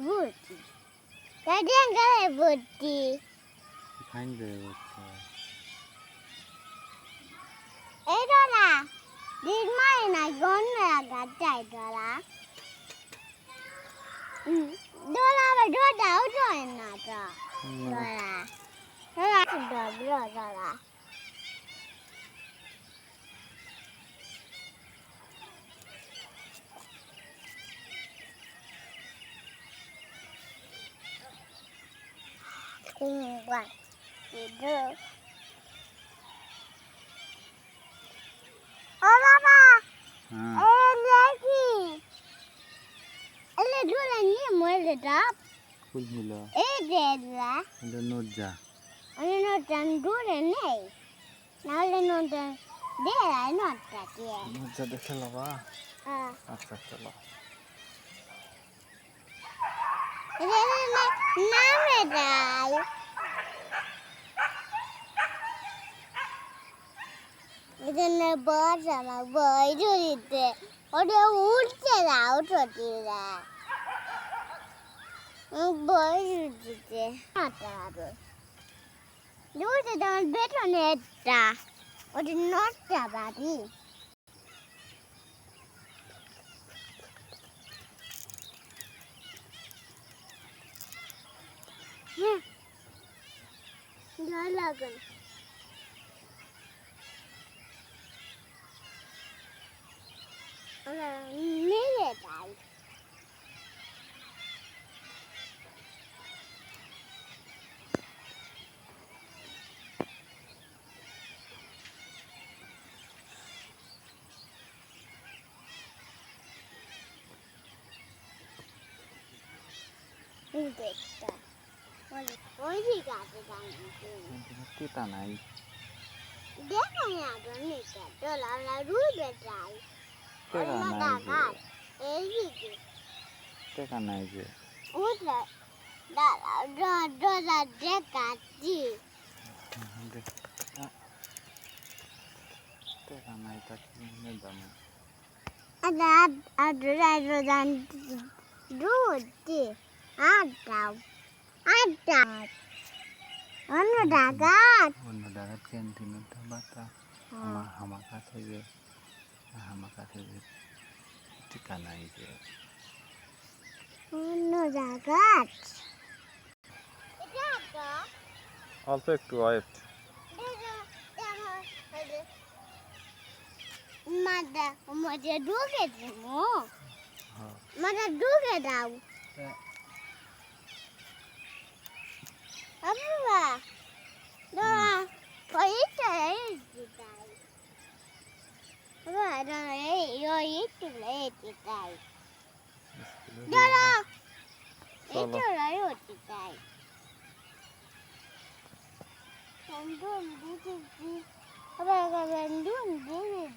বুদ্ধি গার্ডিয়ান গায়ে বুদ্ধি ফাইন দেবে বুঝতে এই ডলা দিন মাই না গন্ড গাটাই ডলা ডলা আবার ডলাও জয় না তো ডলা ডলা ডলা ডলা One, two. Oh, Baba! Lagi. Dulu ni mulai dah. ফুল হলো Dah. এটা নজ্জা Nonton dulu ni. Nalar nonton dia nonton dia. নজ্জা দেখে লবা আচ্ছা চলো Nama dah. ಇದನ್ನ ಬಾರ್ಸಲ್ಲ ಬೈದಿದ್ದೆ ಅದು ಉಡ್ತಲ್ಲ ಔಟೋಟಿಲ್ಲ ಬೈದಿದ್ದೆ ಮಾತಾಡೋದು ನೋಡಿದ ಒಂದು ಬೇಟನೆ ಎತ್ತ ಅದು ನೋಡ್ತಾ ಬಾರಿ ಗಾಲಾಗನ್ মেরে দাও দেখটা ওই ঠিক আছে তিতা নাই দেখো না নিচে ডলার রুবে যাই টেকা নাই যে এই দিকে টেকা নাই যে উঠলে ডলার দেখাচ্ছি টেকা নাই তা কিনে দাম ডলার দুধ আটাও আটা অন্য ডাকাত ক্যান্টিনের বাতা আমার কাছে যে টিকা নাই যে অন্য ডাকাত অল্প একটু ওয়েট মাঝে ঢুকে দিব মাঝে ঢুকে দাও বাবা দাদা পয়সা দিতাই বাবা দাদা এই তুলে দিতাই দাদা এই তুলে দিতাই বন্ধু দিদি বাবা বন্ধু দিদি